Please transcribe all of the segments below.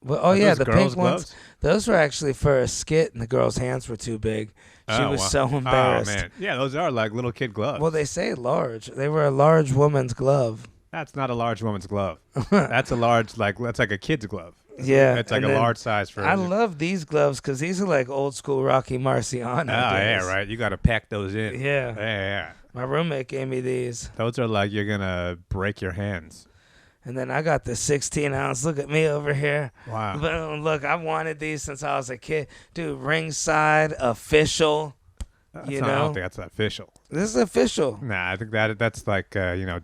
Well, Are yeah, those the girls' pink ones. gloves? Those were actually for a skit, and the girl's hands were too big. She Oh, was wow. so embarrassed. Oh man, yeah, those are like little kid gloves. Well, they say large. They were a large woman's glove. That's not a large woman's glove. That's a large, that's like a kid's glove. Yeah, It's like and a then large size for. I love these gloves because these are like old school Rocky Marciano. Oh yeah, days. right. You got to pack those in. Yeah. Yeah. My roommate gave me these, Those are like you're gonna break your hands. and then I got the 16-ounce. Look at me over here. Wow. Boom! Look, I've wanted these since I was a kid, dude. Ringside official. I You don't know, think that's official. this is official. Nah, I think that's like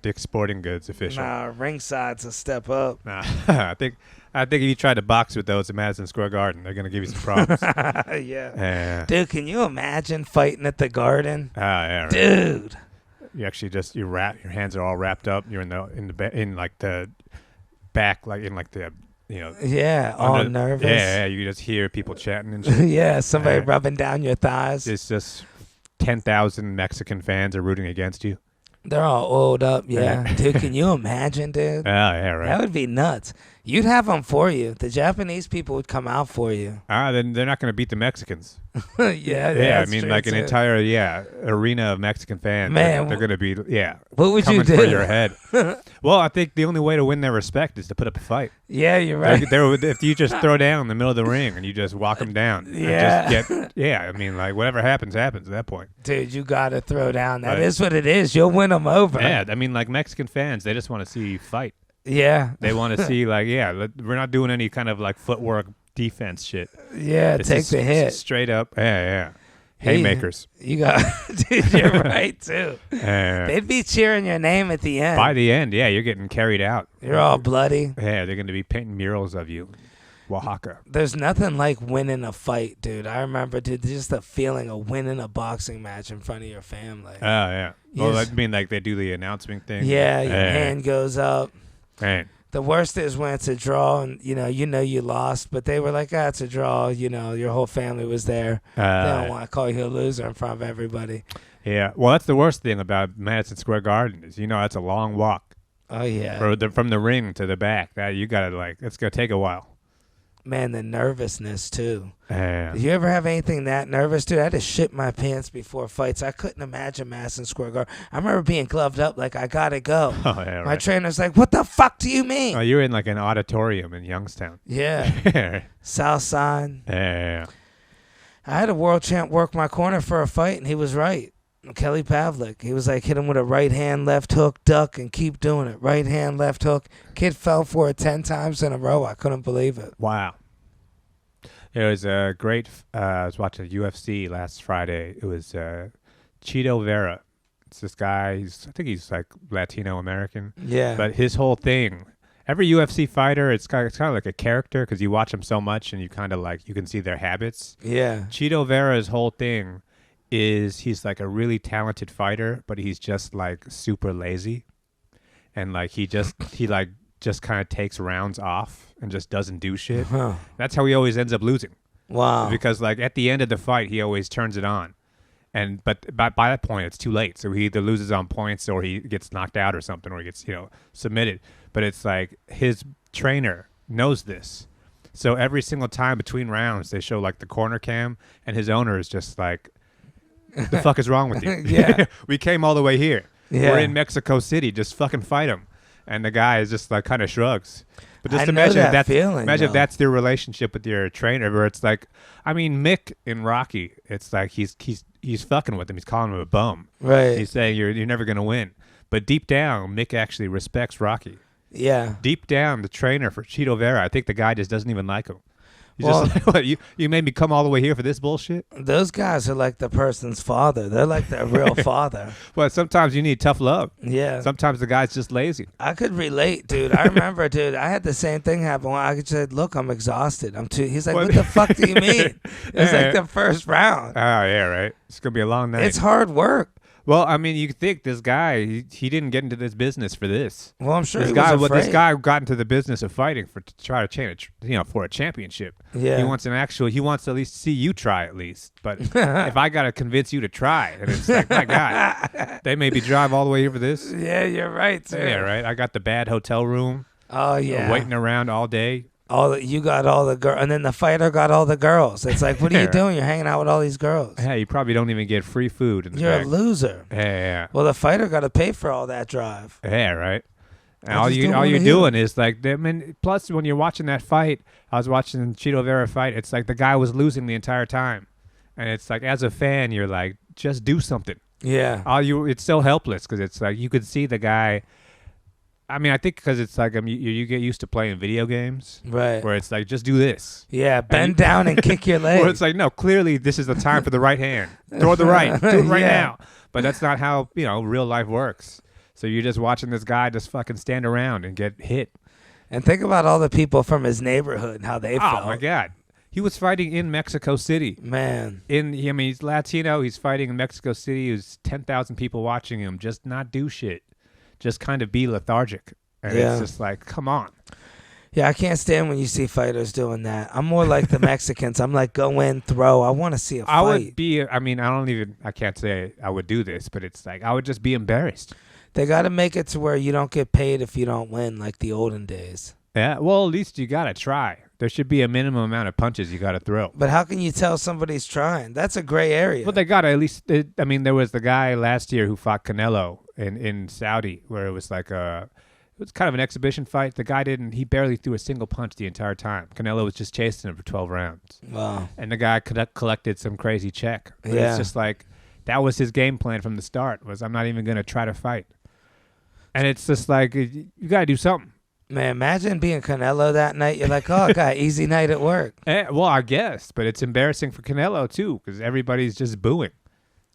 Dick's Sporting Goods official. Nah, ringside's a step up. Nah. I think if you tried to box with those at Madison Square Garden, they're gonna give you some problems. Yeah. Yeah. Dude, can you imagine fighting at the Garden? Yeah. Right. Dude. You actually just your hands are all wrapped up. You're in like the back, like in like the Yeah, all nervous. Yeah, you just hear people chatting and shit. Yeah, somebody Yeah. rubbing down your thighs. It's just 10,000 Mexican fans are rooting against you. They're all oiled up. Yeah. Yeah. Dude, can you imagine, dude? Oh yeah, right. That would be nuts. You'd have them for you. The Japanese people would come out for you. Then they're not going to beat the Mexicans. Yeah, Yeah, I that's mean, true, like an too. entire arena of Mexican fans. Man, they're going to be What would coming you do? for your head. Well, I think the only way to win their respect is to put up a fight. Yeah, you're right. If you just throw down in the middle of the ring and you just walk them down, and Yeah. I mean, like whatever happens at that point. Dude, you got to throw down. That Right. is what it is. You'll win them over. Yeah, I mean, like Mexican fans, they just want to see you fight. Yeah. They want to see we're not doing any kind of like footwork defense shit. Yeah, It's take just the hit. straight up. Yeah. Haymakers. You got, dude, you're right, too. Uh, They'd be cheering your name at the end. by the end, you're getting carried out. You're all bloody. Yeah, they're going to be painting murals of you. Oaxaca. There's nothing like winning a fight, dude. I remember, dude, just the feeling of winning a boxing match in front of your family. Oh, yeah. Well, Yes. I mean, like they do the announcement thing. Yeah, your hand goes up. Man. The worst is when it's a draw and, you know you lost, but they were like, it's a draw. You know, your whole family was there. They don't want to call you a loser in front of everybody. Yeah. Well, that's the worst thing about Madison Square Garden is, that's a long walk. Oh, yeah. From the ring to the back. That you got to it's going to take a while. Man, the nervousness, too. Yeah. Did you ever have anything that nervous, dude? I had to shit my pants before fights. I couldn't imagine Madison Square Garden. I remember being gloved up like I got to go. Oh, yeah, My right. trainer's like, what the fuck do you mean? Oh, you're in like an auditorium in Youngstown. Yeah. Yeah. South Side. Yeah. I had a world champ work my corner for a fight, and he was right. Kelly Pavlik. He was like, hit him with a right hand, left hook, duck, and keep doing it. Right hand, left hook. Kid fell for it 10 times in a row. I couldn't believe it. Wow. It was a great. I was watching UFC last Friday. It was Cheeto Vera. It's this guy. I think he's like Latino American. Yeah. But his whole thing, every UFC fighter, it's kind of like a character because you watch them so much and you kind of you can see their habits. Yeah. Cheeto Vera's whole thing is he's like a really talented fighter, but he's just like super lazy, and he just kind of takes rounds off and just doesn't do shit. Huh. That's how he always ends up losing. Wow. Because at the end of the fight, he always turns it on. But by that point, it's too late. So he either loses on points or he gets knocked out or something, or he gets, submitted. But it's like his trainer knows this. So every single time between rounds, they show the corner cam, and his owner is just like, the fuck is wrong with you? Yeah. We came all the way here. Yeah. We're in Mexico City. Just fucking fight him. And the guy is just kind of shrugs. But just I know imagine that if that's feeling, imagine if though. that's their relationship with your trainer, where it's like, I mean, Mick in Rocky, it's like he's fucking with him. He's calling him a bum. Right. He's saying you're never gonna win. But deep down, Mick actually respects Rocky. Yeah. Deep down, the trainer for Cheeto Vera, I think the guy just doesn't even like him. He's Well- just like, what, you made me come all the way here for this bullshit? Those guys are like the person's father. They're like their real father. Well, sometimes you need tough love. Yeah. Sometimes the guy's just lazy. I could relate, dude. I remember, dude, I had the same thing happen when I said, look, I'm exhausted. He's like, what the fuck do you mean? It's like the first round. Oh, yeah, right. It's going to be a long night. It's hard work. Well, I mean, you think this guy, he didn't get into this business for this. Well, I'm sure This he guy, was afraid. this guy got into the business of fighting to try to change, for a championship. Yeah. He wants to at least see you try at least. But if I got to convince you to try, and it's like, my God, they made me drive all the way here for this. Yeah, you're right, too. Yeah, right. I got the bad hotel room. Oh, yeah. Waiting around all day. You got all the girls, and then the fighter got all the girls. It's like, what are you Yeah. doing? You're hanging out with all these girls. Yeah, you probably don't even get free food. In the You're back. a loser. Yeah. Well, the fighter got to pay for all that drive. Yeah, right. And I all just don't you're wanna hear doing is like, I mean, plus when you're watching that fight, I was watching Chito Vera fight. It's like the guy was losing the entire time, and it's like as a fan, you're like, just do something. Yeah. It's so helpless because it's like you could see the guy. I mean, I think because it's like you get used to playing video games, Right. where it's like just do this. Yeah. Bend down and kick your leg. Where it's like, no, clearly this is the time for the right hand. Throw the right. Do it right Yeah. now. But that's not how real life works. So you're just watching this guy just fucking stand around and get hit. And think about all the people from his neighborhood and how they felt. Oh my God. He was fighting in Mexico City. Man. He's Latino. He's fighting in Mexico City. There's 10,000 people watching him just not do shit. Just kind of be lethargic. And Yeah. it's just like, come on. Yeah, I can't stand when you see fighters doing that. I'm more like the Mexicans. I'm like, go in, throw. I want to see a fight. I would be, I can't say I would do this, but it's like, I would just be embarrassed. They got to make it to where you don't get paid if you don't win, like the olden days. Yeah, well, at least you got to try. There should be a minimum amount of punches you got to throw. But how can you tell somebody's trying? That's a gray area. Well, they got to at least, there was the guy last year who fought Canelo in Saudi, where it was like it was kind of an exhibition fight. The guy he barely threw a single punch the entire time. Canelo was just chasing him for 12 rounds. Wow. And the guy collected some crazy check. But Yeah. It's just like, that was his game plan from the start, was I'm not even going to try to fight. And it's just like, you got to do something. Man, imagine being Canelo that night. You're like, oh, I got an easy night at work. Well, I guess, but it's embarrassing for Canelo too, because everybody's just booing.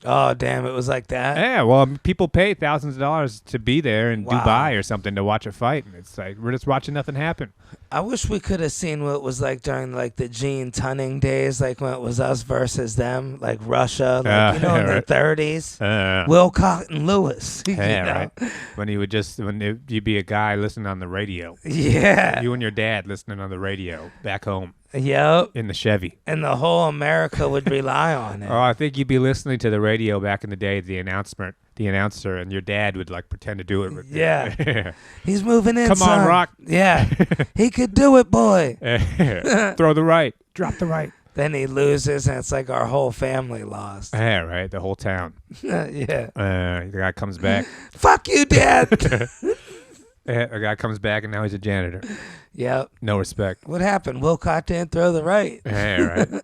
Oh, damn, it was like that? Yeah, well, people pay thousands of dollars to be there in Wow. Dubai or something to watch a fight, and it's like we're just watching nothing happen. I wish we could have seen what it was like during like the Gene Tunning days, like when it was us versus them, like Russia, like, in right. the 30s. Yeah, Wilcott and Lewis. you know? right. When you'd be a guy listening on the radio, Yeah. you and your dad listening on the radio back home Yep. in the Chevy. And the whole America would rely on it. Oh, I think you'd be listening to the radio back in the day, the announcer, and your dad would like pretend to do it. With Yeah. He's moving in, Come on, son. Rock. Yeah. He could do it, boy. Throw the right. Drop the right. Then he loses, and it's like our whole family lost. Yeah, right. The whole town. Yeah. The guy comes back. Fuck you, Dad. The guy comes back, and now he's a janitor. Yep. No respect. What happened? Wilcott didn't throw the right. Yeah, right.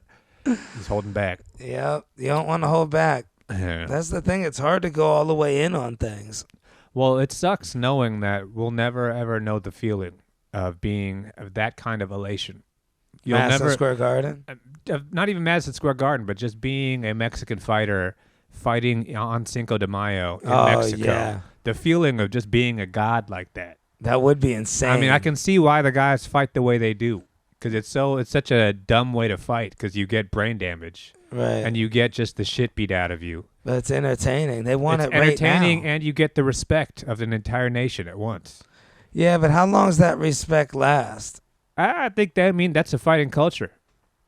He's holding back. Yep. You don't want to hold back. Yeah. That's the thing. It's hard to go all the way in on things. Well, it sucks knowing that we'll never ever know the feeling of being of that kind of elation. You'll Madison never, Square Garden. not even Madison Square Garden, but just being a Mexican fighter fighting on Cinco de Mayo in Mexico. Yeah. The feeling of just being a god like that. That would be insane. I mean, I can see why the guys fight the way they do, because it's such a dumb way to fight, because you get brain damage Right. and you get just the shit beat out of you. But it's entertaining. They want It's it right entertaining, now. and you get the respect of an entire nation at once. Yeah, but how long does that respect last? I think that's a fighting culture.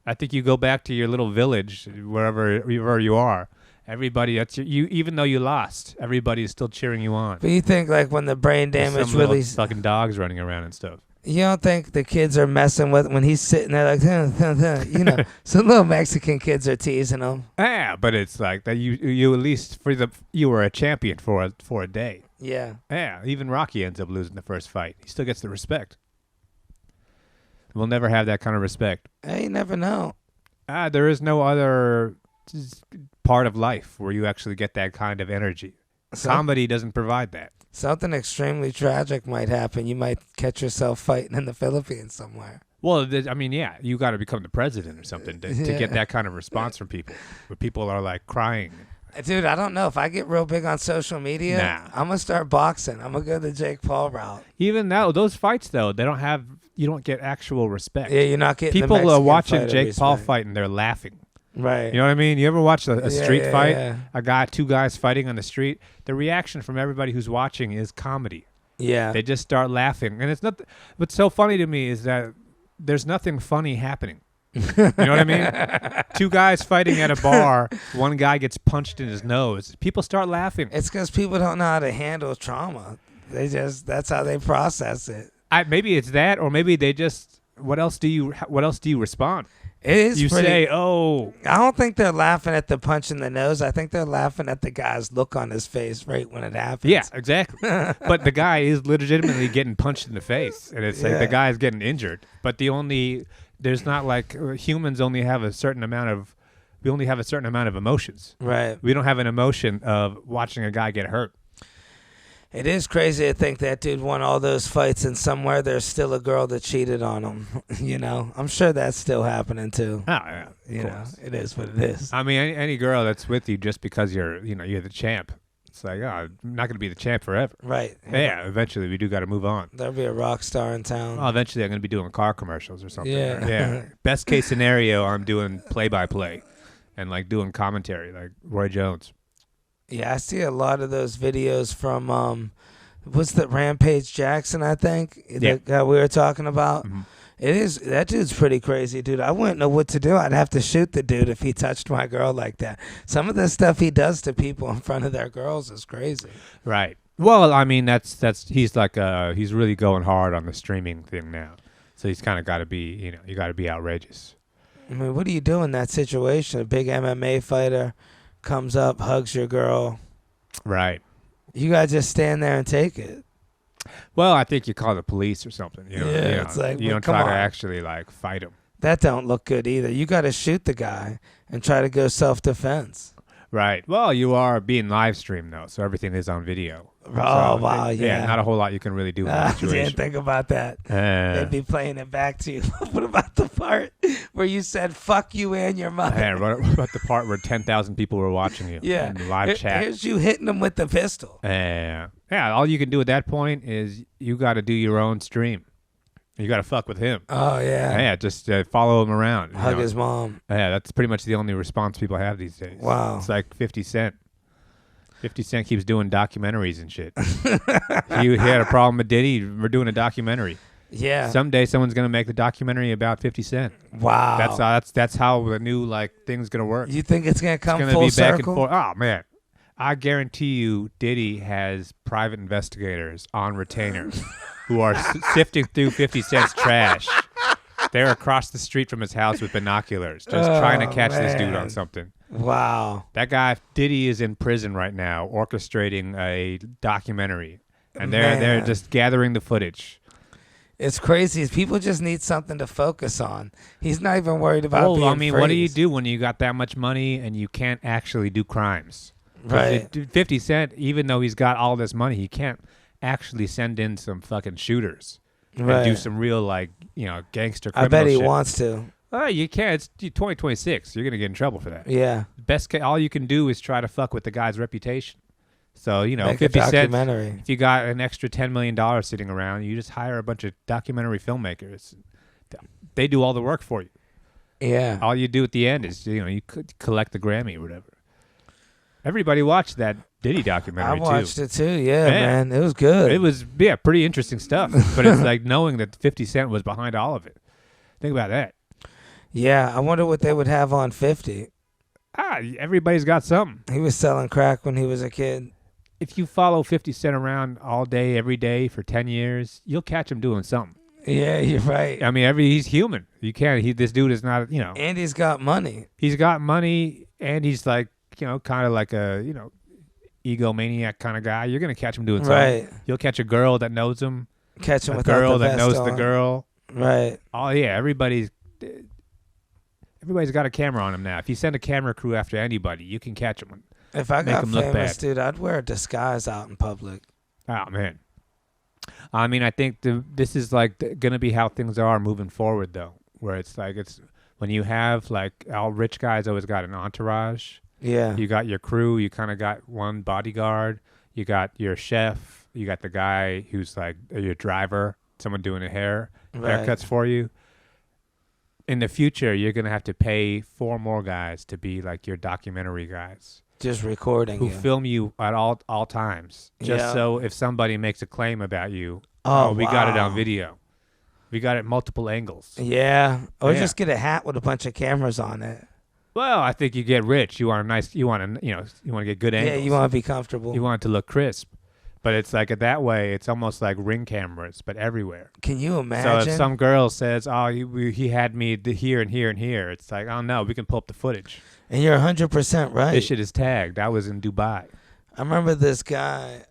I think you go back to your little village, wherever you are. Everybody, you. Even though you lost, everybody is still cheering you on. But you think like when the brain There's damage some little really... fucking dogs running around and stuff. You don't think the kids are messing with when he's sitting there like, some little Mexican kids are teasing him. Yeah, but it's like that. You at least you were a champion for a day. Yeah. Yeah, even Rocky ends up losing the first fight. He still gets the respect. We'll never have that kind of respect. Hey, you never know. There is no other part of life where you actually get that kind of energy. Comedy doesn't provide that. Something extremely tragic might happen. You might catch yourself fighting in the Philippines somewhere. Well, you got to become the president or something to get that kind of response from people. Where people are like crying. Dude, I don't know. If I get real big on social media, I'm going to start boxing. I'm going to go the Jake Paul route. Even now, those fights, though, you don't get actual respect. Yeah, you're not getting people the are Mexican watching fighter Jake Paul respect. fight and they're laughing. Right. You know what I mean? You ever watch a street fight? Yeah. Two guys fighting on the street? The reaction from everybody who's watching is comedy. Yeah. They just start laughing. And it's not. What's so funny to me is that there's nothing funny happening. You know what I mean? Two guys fighting at a bar. One guy gets punched in his nose. People start laughing. It's because people don't know how to handle trauma. That's how they process it. Maybe it's that, or maybe they just what else do you respond? It is You pretty, say, "Oh, I don't think they're laughing at the punch in the nose. I think they're laughing at the guy's look on his face right when it happens. yeah, exactly." But the guy is legitimately getting punched in the face, and it's like the guy is getting injured. But there's not like humans only have a certain amount of emotions. Right. We don't have an emotion of watching a guy get hurt. It is crazy to think that dude won all those fights and somewhere there's still a girl that cheated on him. I'm sure that's still happening too. Oh, yeah. It is what it is. I mean, any girl that's with you just because you're the champ. It's like, I'm not going to be the champ forever. Right. Yeah, eventually we do got to move on. There'll be a rock star in town. Oh, eventually I'm going to be doing car commercials or something. Yeah. Yeah. Best case scenario, I'm doing play-by-play and like doing commentary like Roy Jones. Yeah, I see a lot of those videos from what's that, Rampage Jackson, I think? Yeah. The guy we were talking about. Mm-hmm. That dude's pretty crazy, dude. I wouldn't know what to do. I'd have to shoot the dude if he touched my girl like that. Some of the stuff he does to people in front of their girls is crazy. Right. Well, I mean, he's like he's really going hard on the streaming thing now. So he's kind of got to be, you got to be outrageous. I mean, what do you do in that situation? A big MMA fighter comes up, hugs your girl. Right. You got to just stand there and take it. Well, I think you call the police or something. It's like, you don't try to actually like fight him. That don't look good either. You got to shoot the guy and try to go self-defense. Right. Well, you are being live streamed though, so everything is on video. Oh, wow, yeah. Not a whole lot you can really do in that I situation. didn't think about that. They'd be playing it back to you. What about the part where you said, fuck you and your mother? Man, what about the part where 10,000 people were watching you in the live chat? Here's you hitting them with the pistol. Yeah, all you can do at that point is you got to do your own stream. You got to fuck with him. Oh, yeah. Yeah, just follow him around. Hug his mom. Yeah, that's pretty much the only response people have these days. Wow. It's like 50 Cent. 50 Cent keeps doing documentaries and shit. he had a problem with Diddy. We're doing a documentary. Yeah. Someday someone's gonna make the documentary about 50 Cent. Wow. That's how the new thing's gonna work. You think it's gonna come it's full be circle? back and forth. Oh man, I guarantee you, Diddy has private investigators on retainer who are sifting through 50 Cent's trash. They're across the street from his house with binoculars, just trying to catch this dude on something. Wow. That guy, Diddy, is in prison right now, orchestrating a documentary. And they're just gathering the footage. It's crazy. People just need something to focus on. He's not even worried about being I mean, what do you freeze. do when you got that much money and you can't actually do crimes? Right. 50 Cent, even though he's got all this money, he can't actually send in some fucking shooters and do some real, gangster criminal I bet he shit. wants to. Oh, you can't. It's 2026. You're going to get in trouble for that. Yeah. All you can do is try to fuck with the guy's reputation. So, Make 50 a Cent, documentary. if you got an extra $10 million sitting around, you just hire a bunch of documentary filmmakers. They do all the work for you. Yeah. All you do at the end is, you could collect the Grammy or whatever. Everybody watched that Diddy documentary, I watched it too. Yeah, man. It was good. It was, pretty interesting stuff. But it's like knowing that 50 Cent was behind all of it. Think about that. Yeah, I wonder what they would have on 50. Everybody's got something. He was selling crack when he was a kid. If you follow 50 Cent around all day, every day for 10 years, you'll catch him doing something. Yeah, you're right. I mean, he's human. You can't. This dude is not. And he's got money. He's got money, and he's like, kind of like a, egomaniac kind of guy. You're gonna catch him doing something. Right. You'll catch a girl that knows him. Catch him a without girl the that vest knows on. the girl. Right. Oh yeah, everybody's got a camera on him now. If you send a camera crew after anybody, you can catch him. If I got him look famous, bad. dude, I'd wear a disguise out in public. Oh man. I mean, I think this is gonna be how things are moving forward, though. Where it's when you have all rich guys always got an entourage. Yeah. You got your crew. You kind of got one bodyguard. You got your chef. You got the guy who's your driver, someone doing haircuts for you. In the future, you're going to have to pay 4 more guys to be your documentary guys. Just recording who you. film you at all times. Just so if somebody makes a claim about you, we got it on video. We got it at multiple angles. Yeah. Or just get a hat with a bunch of cameras on it. Well, I think you get rich. You want to get good angles. Yeah, you want to be comfortable. You want it to look crisp. But it's like that way. It's almost like Ring cameras, but everywhere. Can you So imagine? if some girl says, "Oh, he had me here and here and here," it's like, "Oh no, we can pull up the footage. And you're 100% right. This shit is tagged. I was in Dubai." I remember this guy,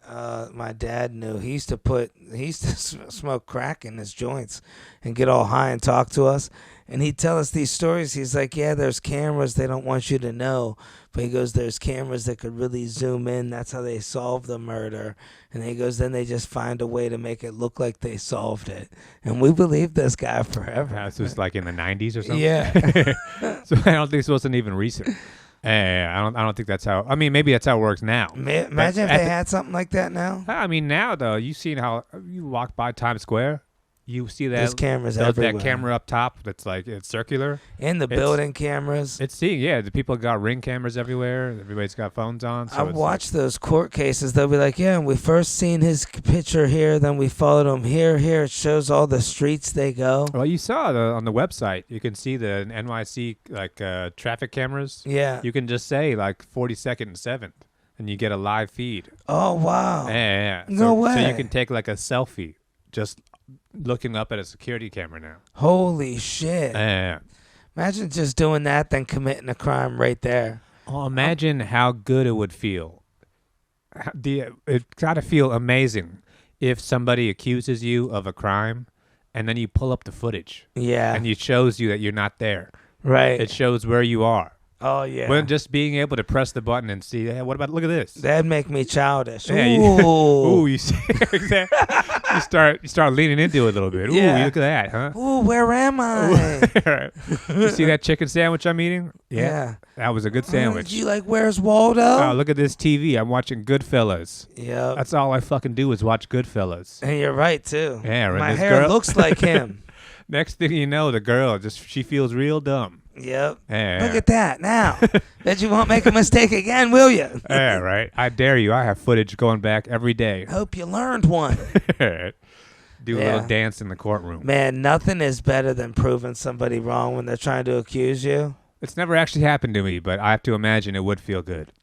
my dad knew. He used to smoke crack in his joints and get all high and talk to us. And he'd tell us these stories. He's like, yeah, there's cameras they don't want you to know. But he goes, there's cameras that could really zoom in. That's how they solve the murder. And he goes, then they just find a way to make it look like they solved it. And we believed this guy forever. This was like in the 90s or something. Yeah. So I don't think this wasn't even recent. I don't think that's how. I mean, maybe that's how it works now. Imagine if they had something like that now. I mean, now though, you seen how you walk by Times Square, you see that There's cameras everywhere. that camera up top that's like it's circular. In the building cameras. It's seeing, yeah. The people got Ring cameras everywhere. Everybody's got phones on. So I watched those court cases. They'll be like, yeah, we first seen his picture here, then we followed him here. It shows all the streets they go. Well, you saw on the website. You can see the NYC traffic cameras. Yeah. You can just say like 42nd and 7th, and you get a live feed. Oh wow. Yeah. No way. So you can take like a selfie, just looking up at a security camera now. Holy shit. Yeah. Imagine just doing that, then committing a crime right there. Oh, imagine how good it would feel. It got to feel amazing if somebody accuses you of a crime and then you pull up the footage. Yeah. And it shows you that you're not there. Right. It shows where you are. Oh, yeah. When just being able to press the button and see, hey, look at this. That'd make me childish. Yeah, Ooh. You see, you start leaning into it a little bit. Ooh, Yeah. look at that, huh? Ooh, where am I? You see that chicken sandwich I'm eating? Yeah. That was a good sandwich. You like, where's Waldo? Oh, look at this TV. I'm watching Goodfellas. Yeah. That's all I fucking do is watch Goodfellas. And you're right, too. Yeah, right. My This hair girl- looks like him. Next thing you know, the girl she feels real dumb. Yep. Yeah. Look at that now. Bet you won't make a mistake again, will you? Yeah, right. I dare you. I have footage going back every day. Hope you learned one. Do a little dance in the courtroom. Man, nothing is better than proving somebody wrong when they're trying to accuse you. It's never actually happened to me, but I have to imagine it would feel good.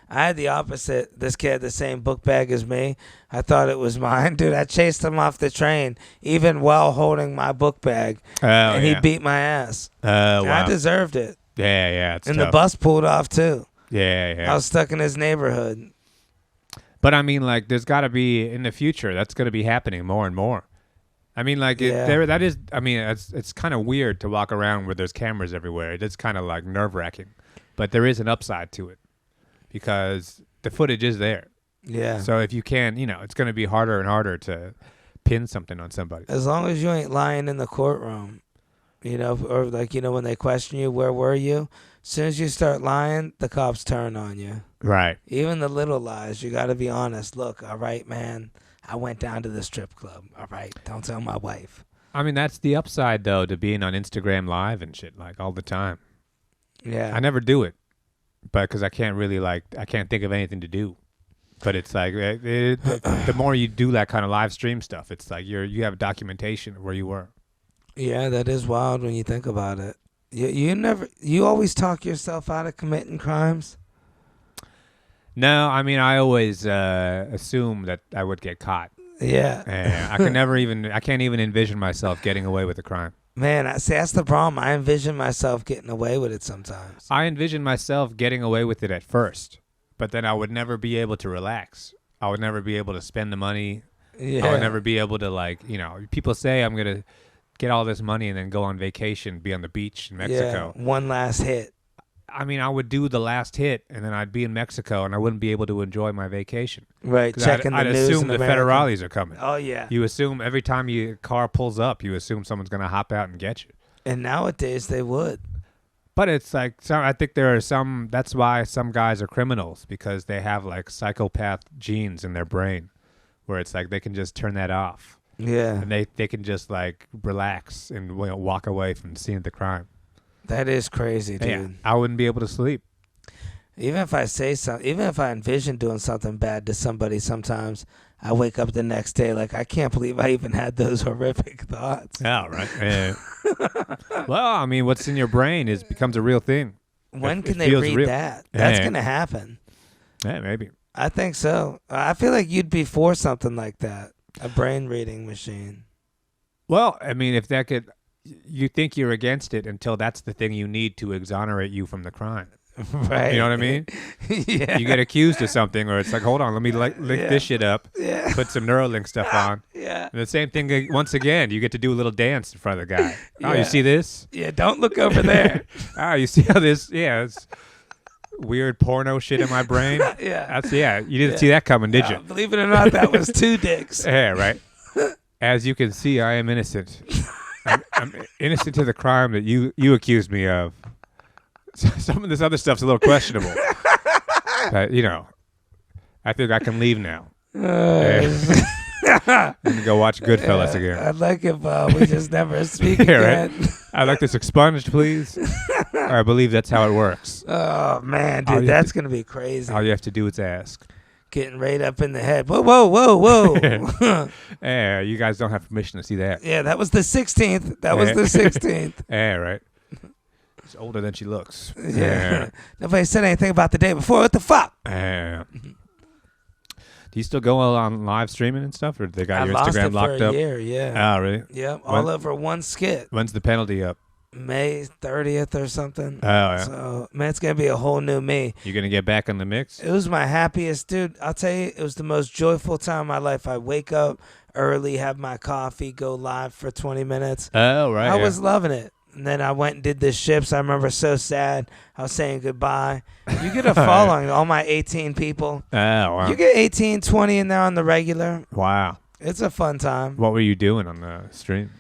I had the opposite. This kid had the same book bag as me. I thought it was mine. Dude, I chased him off the train, even while holding my book bag. And he beat my ass. Wow. I deserved it. Yeah, it's And tough. the bus pulled off, too. Yeah. I was stuck in his neighborhood. But I mean, like, there's got to be, in the future, that's going to be happening more and more. I mean, like, it's kind of weird to walk around where there's cameras everywhere. It is kind of, like, nerve-wracking. But there is an upside to it because the footage is there. Yeah. So if you can, it's going to be harder and harder to pin something on somebody. As long as you ain't lying in the courtroom, or like, when they question you, where were you? As soon as you start lying, the cops turn on you. Right. Even the little lies, you got to be honest. Look, all right, man, I went down to the strip club. All right, don't tell my wife. I mean, that's the upside, though, to being on Instagram Live and shit, like, all the time. Yeah. I never do it, but because I can't really, I can't think of anything to do. But it's like, the more you do that kind of live stream stuff, it's like you have documentation of where you were. Yeah, that is wild when you think about it. You always talk yourself out of committing crimes? No, I mean, I always assume that I would get caught. Yeah. I can't even envision myself getting away with a crime. Man, that's the problem. I envision myself getting away with it sometimes. I envision myself getting away with it at first, but then I would never be able to relax. I would never be able to spend the money. Yeah. I would never be able to, people say I'm going to get all this money and then go on vacation, be on the beach in Mexico. Yeah, one last hit. I mean, I would do the last hit, and then I'd be in Mexico, and I wouldn't be able to enjoy my vacation. Right, checking I'd the news assume in the America. federales are coming. Oh, yeah. You assume every time your car pulls up, you assume someone's going to hop out and get you. And nowadays they would. But it's like, I think there are some, that's why some guys are criminals, because they have like psychopath genes in their brain, where it's like they can just turn that off. Yeah. And they can just like relax and walk away from the scene of the crime. That is crazy, dude. Yeah, I wouldn't be able to sleep. Even if I say something, even if I envision doing something bad to somebody, sometimes I wake up the next day like, I can't believe I even had those horrific thoughts. Yeah, right. Yeah. Well, I mean, what's in your brain becomes a real thing. When It can they feels read real. that? That's Yeah. going to happen. Yeah, maybe. I think so. I feel like you'd be for something like that, a brain reading machine. Well, I mean, if that could, you think you're against it until that's the thing you need to exonerate you from the crime. Right. You know what I mean? Yeah. You get accused of something, or it's like, hold on, let me lick this shit up, put some Neuralink stuff on. Yeah. And the same thing, once again, you get to do a little dance in front of the guy. Oh, Yeah. you see this? Yeah, don't look over there. Oh, you see how this, it's weird porno shit in my brain? Yeah. You didn't see that coming, did you? Believe it or not, that was 2 dicks. Yeah, right. As you can see, I am innocent. I'm innocent to the crime that you accused me of. Some of this other stuff's a little questionable. But, I think I can leave now. I'm going to go watch Goodfellas again. I'd like if we just never speak Yeah, again. right? I'd like this expunged, please. I believe that's how it works. Oh, man, dude, that's going to be crazy. All you have to do is ask. Getting right up in the head. Whoa, whoa, whoa, whoa. Yeah, you guys don't have permission to see that. Yeah, that was the 16th. That was the 16th. Yeah, right. She's older than she looks. Yeah. Nobody said anything about the day before. What the fuck? Yeah. Do you still go on live streaming and stuff, or they got your lost Instagram it locked for a up? year, yeah. Oh, really? Yep, all over one skit. When's the penalty up? May 30th or something. Oh, yeah. So, man, it's going to be a whole new me. You going to get back in the mix? It was my happiest, dude. I'll tell you, it was the most joyful time of my life. I wake up early, have my coffee, go live for 20 minutes. Oh, right. I was loving it. And then I went and did the ships. I remember so sad. I was saying goodbye. You get a following, all my 18 people. Oh, wow. You get 18, 20 in there on the regular. Wow. It's a fun time. What were you doing on the stream?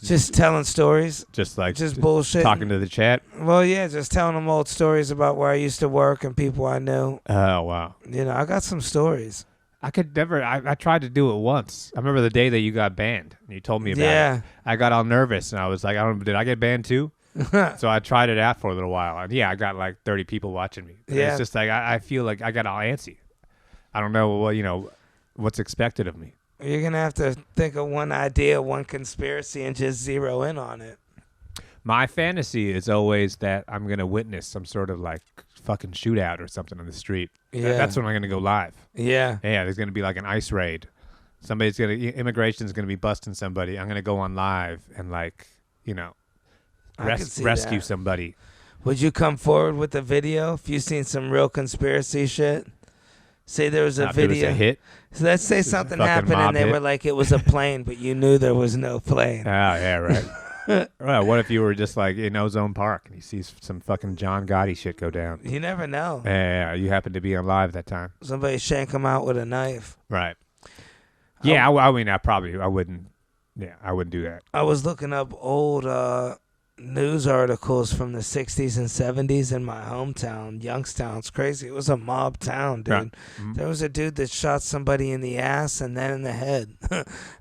Just telling stories. Just bullshit. Talking to the chat? Well, yeah, just telling them old stories about where I used to work and people I knew. Oh, wow. I got some stories. I could never. I tried to do it once. I remember the day that you got banned, and you told me about it. I got all nervous, and I was like, did I get banned too? So I tried it out for a little while, and I got like 30 people watching me. Yeah. It's just like I feel like I got all antsy. I don't know what's expected of me. You're going to have to think of one idea, one conspiracy, and just zero in on it. My fantasy is always that I'm going to witness some sort of like fucking shootout or something on the street. Yeah. That's when I'm going to go live. Yeah. Yeah, there's going to be like an ice raid. Immigration's going to be busting somebody. I'm going to go on live and rescue somebody. Would you come forward with a video if you seen some real conspiracy shit? Say there was a video. It was a hit. So let's say something happened and they were like it was a plane, but you knew there was no plane. Oh, yeah, right. Well, what if you were just like in Ozone Park and you see some fucking John Gotti shit go down? You never know. Yeah, you happen to be on live that time. Somebody shank him out with a knife. Right. Yeah, I wouldn't. Yeah, I wouldn't do that. I was looking up old news articles from the 60s and 70s in my hometown, Youngstown. It's crazy. It was a mob town, dude. Right. Mm-hmm. There was a dude that shot somebody in the ass and then in the head.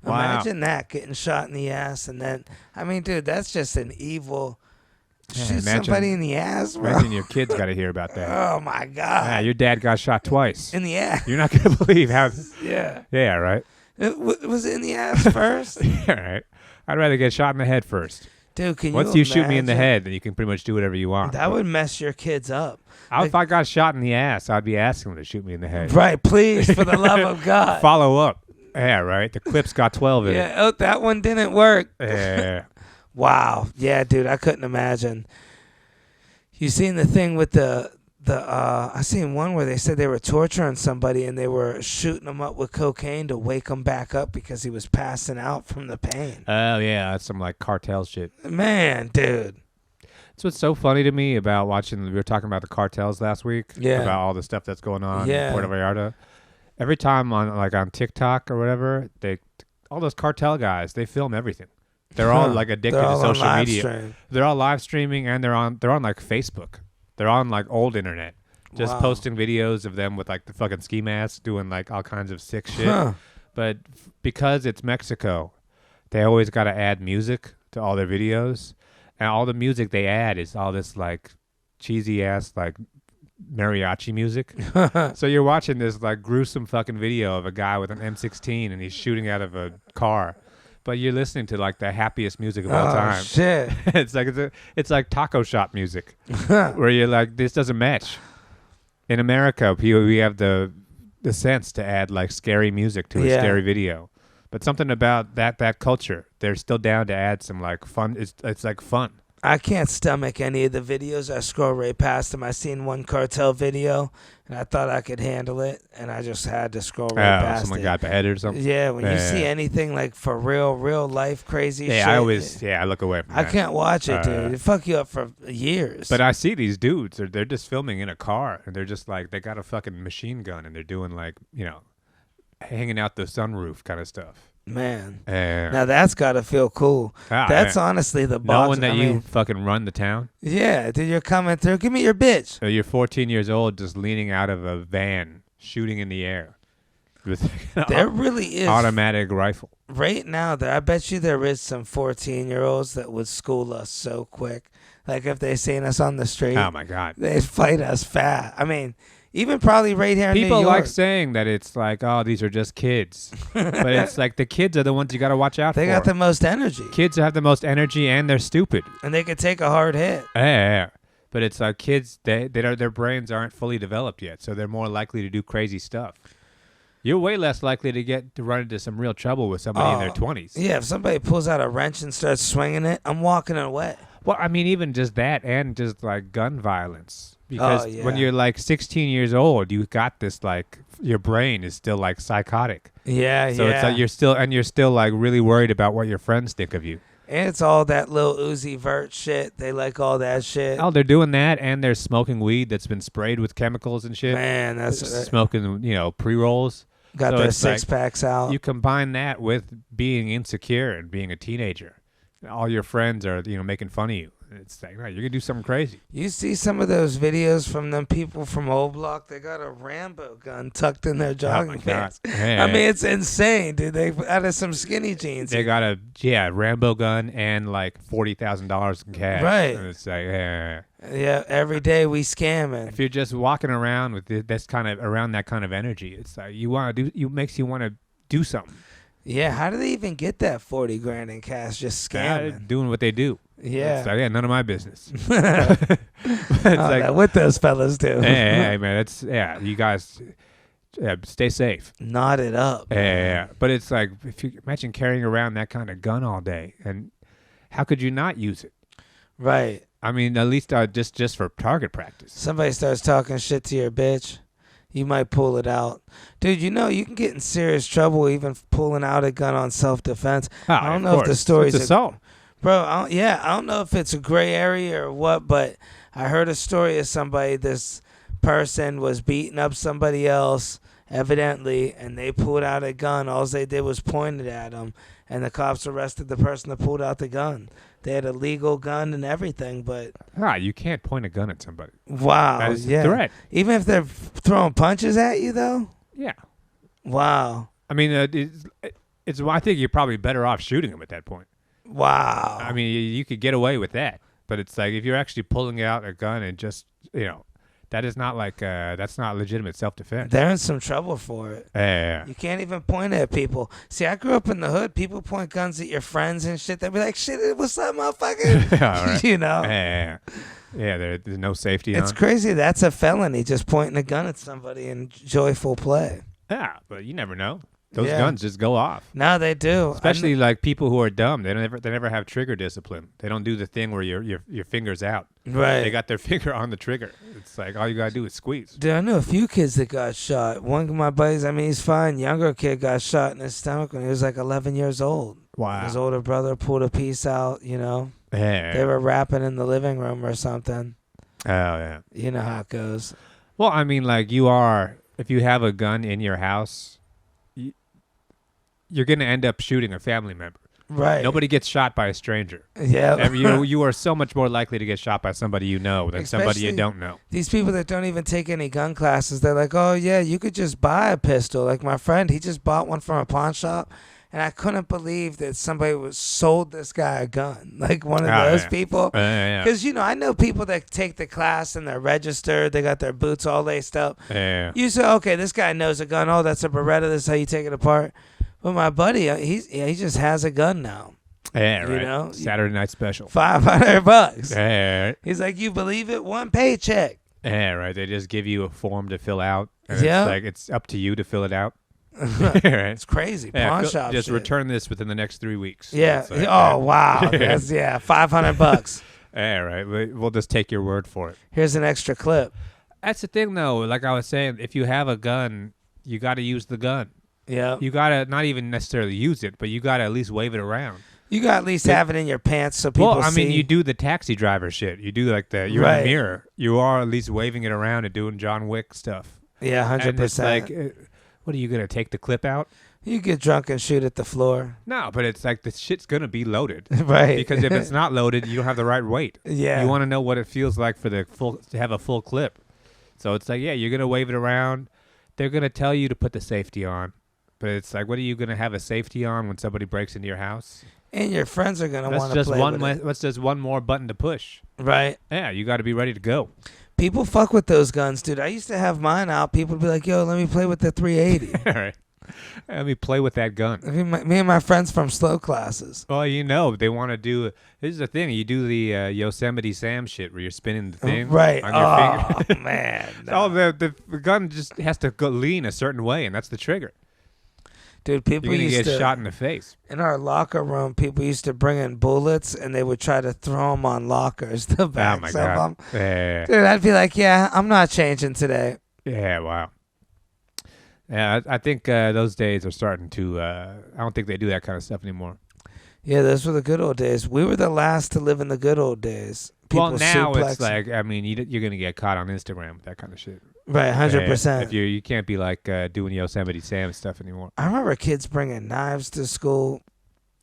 Imagine that, getting shot in the ass and then... I mean, dude, that's just an evil... Shoot somebody in the ass, bro. Imagine your kids got to hear about that. Oh, my God. Yeah, your dad got shot twice. In the ass. You're not going to believe how... Yeah. Yeah, right? Was it in the ass first? Yeah, right. I'd rather get shot in the head first. Dude, can Once you shoot me in the head, then you can pretty much do whatever you want. That would mess your kids up. If I got shot in the ass, I'd be asking them to shoot me in the head. Right, please, for the love of God. Follow up. Yeah, right. The clip's got 12 in it. Yeah, oh, that one didn't work. Yeah. Wow. Yeah, dude, I couldn't imagine. You seen the thing with I seen one where they said they were torturing somebody and they were shooting him up with cocaine to wake him back up because he was passing out from the pain. Oh, yeah. That's some like cartel shit. Man, dude. That's what's so funny to me about watching. We were talking about the cartels last week. Yeah. About all the stuff that's going on Yeah. in Puerto Vallarta. Every time on TikTok or whatever, all those cartel guys, they film everything. They're all like addicted to social media. Stream. They're all live streaming and they're on like Facebook. They're on like old internet, just posting videos of them with like the fucking ski masks, doing like all kinds of sick shit. Huh. But because it's Mexico, they always got to add music to all their videos, and all the music they add is all this like cheesy ass like mariachi music. So you're watching this like gruesome fucking video of a guy with an M16 and he's shooting out of a car. But you're listening to like the happiest music of all time. Shit. it's like taco shop music, where you're like, this doesn't match. In America, we have the the sense to add like scary music to a Yeah. scary video. But something about that culture, they're still down to add some like fun. It's like fun. I can't stomach any of the videos. I scroll right past them. I seen one cartel video, and I thought I could handle it, and I just had to scroll right past Someone it. got beheaded or something. Yeah, when you see anything like for real life crazy shit. I look away from that. I can't watch it, dude. It fuck you up for years. But I see these dudes, they're just filming in a car, and they're just like, they got a fucking machine gun, and they're doing like, hanging out the sunroof kind of stuff. Man, And now that's gotta feel cool. That's honestly the boss. knowing that you fucking run the town. Yeah, dude, you're coming through. Give me your bitch. So you're 14 years old, just leaning out of a van, shooting in the air with There really is automatic rifle. right now. I bet you there is some 14-year-olds that would school us so quick. Like if they seen us on the street, Oh my god. they'd fight us fast. I mean, even probably right here in New People York. like saying that it's like, oh, these are just kids. But it's like the kids are the ones you got to watch out for. They got the most energy, Kids have the most energy and they're stupid. and they could take a hard hit. Yeah. But it's like kids, their brains aren't fully developed yet, so they're more likely to do crazy stuff. You're way less likely to run into some real trouble with somebody in their 20s. Yeah, if somebody pulls out a wrench and starts swinging it, I'm walking away. Well, I mean, even just that and just like gun violence. Because yeah. when you're like 16 years old, you got this like, your brain is still like psychotic. Yeah, So it's like you're still like really worried about what your friends think of you. And it's all that Lil Uzi Vert shit. They like all that shit. Oh, they're doing that, and they're smoking weed that's been sprayed with chemicals and shit. Man, that's smoking, pre-rolls. got So their it's like, six-packs out. You combine that with being insecure and being a teenager. All your friends are, making fun of you. It's like, right, you're gonna do something crazy. You see some of those videos from them people from Old Block. They got a Rambo gun tucked in their jogging pants. Yeah. I mean, it's insane, dude. They out of some skinny jeans. They got a Rambo gun and like $40,000 in cash. Right. And it's like, yeah. Yeah, every day we scamming. If you're just walking around with around that kind of energy, it's like makes you want to do something. Yeah, how do they even get that 40 grand in cash just scamming? Doing what they do. Yeah. It's like, none of my business. It's like what those fellas do. hey, man, you guys stay safe. Knot it up. Yeah. But it's like, if you imagine carrying around that kind of gun all day, and how could you not use it? Right. I mean, at least just for target practice. Somebody starts talking shit to your bitch, you might pull it out. Dude, you can get in serious trouble even pulling out a gun on self-defense. I don't know if the story's it's assault. Bro, I don't know if it's a gray area or what, but I heard a story of somebody, this person was beating up somebody else, evidently, and they pulled out a gun. All they did was point it at him, and the cops arrested the person that pulled out the gun. They had a legal gun and everything, but... You can't point a gun at somebody. Wow, That is yeah. a threat. Even if they're throwing punches at you, though? Yeah. Wow. I mean, I think you're probably better off shooting them at that point. Wow. I mean, you could get away with that, but it's like if you're actually pulling out a gun and just, that is not like that's not legitimate self-defense. They're in some trouble for it. Yeah. You can't even point at people. See, I grew up in the hood. People point guns at your friends and shit. They'd be like, shit, what's up, motherfucker? Right. Yeah. There's no safety It's on. crazy. That's a felony, just pointing a gun at somebody in joyful play. Yeah, but you never know. Those Yeah. guns just go off. No, they do. Especially like people who are dumb. They never have trigger discipline. They don't do the thing where your finger's out. Right. They got their finger on the trigger. It's like all you gotta do is squeeze. Dude, I knew a few kids that got shot. One of my buddies, he's fine. Younger kid got shot in his stomach when he was like 11 years old. Wow. His older brother pulled a piece out, Yeah. They were rapping in the living room or something. Oh yeah. You know how it goes. Well, I mean, like if you have a gun in your house, you're gonna end up shooting a family member. Right. Nobody gets shot by a stranger. Yeah. You are so much more likely to get shot by somebody you know than somebody you don't know. These people that don't even take any gun classes, they're like, oh, yeah, you could just buy a pistol. Like my friend, he just bought one from a pawn shop, and I couldn't believe that somebody sold this guy a gun. Like one of those people. Because, I know people that take the class and they're registered. They got their boots all laced up. Yeah. You say, okay, this guy knows a gun. Oh, that's a Beretta. This is how you take it apart. But my buddy, he just has a gun now. Yeah, right. Saturday Night Special. $500. Yeah. He's like, you believe it? One paycheck. Yeah, right. They just give you a form to fill out. And Yeah. It's like it's up to you to fill it out. Right. It's crazy. Pawn shop Just shit. return this within the next 3 weeks. Yeah. It's like, Oh wow. That's $500. Yeah, right. We'll just take your word for it. Here's an extra clip. That's the thing, though. Like I was saying, if you have a gun, you got to use the gun. Yeah. You got to not even necessarily use it, but you got to at least wave it around. You got to at least have it in your pants so people see. Well, I mean, you do the taxi driver shit. You do like you're in the mirror. You are at least waving it around and doing John Wick stuff. Yeah, 100%. And it's like, what are you going to take the clip out? You get drunk and shoot at the floor. No, but it's like the shit's going to be loaded. Right. Because if it's not loaded, you don't have the right weight. Yeah. You want to know what it feels like for to have a full clip. So it's like, yeah, you're going to wave it around. They're going to tell you to put the safety on. But it's like, what are you going to have a safety on when somebody breaks into your house? And your friends are going to want to play with it. That's just one more button to push. Right. Yeah, you got to be ready to go. People fuck with those guns, dude. I used to have mine out. People would be like, yo, let me play with the 380. All right. Let me play with that gun. Me and my friends from slow classes. Well, they want to do. This is the thing. You do the Yosemite Sam shit where you're spinning the thing right. on your finger. Oh, man. No. Oh, the gun just has to go lean a certain way, and that's the trigger. Dude, people You're used gonna to get shot in the face. In our locker room, people used to bring in bullets, and they would try to throw them on lockers. The backs of them. Yeah. Dude, I'd be like, yeah, I'm not changing today. Yeah, wow. Yeah, I think those days are starting to. I don't think they do that kind of stuff anymore. Yeah, those were the good old days. We were the last to live in the good old days. People Well, now suplexing. it's like, I mean, you're gonna get caught on Instagram with that kind of shit. Right, 100%. If you can't be like doing Yosemite Sam stuff anymore. I remember kids bringing knives to school.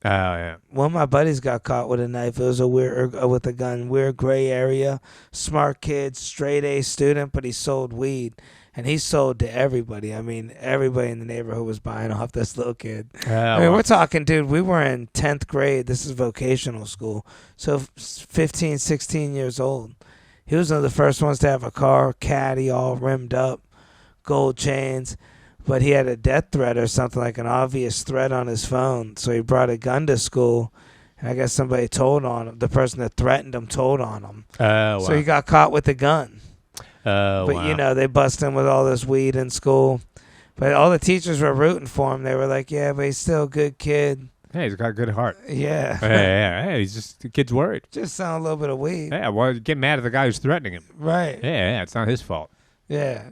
Oh yeah. One of my buddies got caught with a knife. It was with a gun. Weird gray area. Smart kid, straight A student, but he sold weed. And he sold to everybody. I mean, everybody in the neighborhood was buying off this little kid. I mean, we're talking, dude, we were in 10th grade. This is vocational school. So 15, 16 years old. He was one of the first ones to have a car, caddy, all rimmed up, gold chains. But he had a death threat or something, like an obvious threat on his phone. So he brought a gun to school. And I guess somebody told on him. The person that threatened him told on him. Wow. So he got caught with a gun. But Wow. They bust him with all this weed in school. But all the teachers were rooting for him. They were like, yeah, but he's still a good kid. Hey, he's got a good heart. Yeah. Yeah. Hey, he's just the kid's worried. Just selling a little bit of weed. Yeah, well, get mad at the guy who's threatening him. Right. Yeah, it's not his fault. Yeah.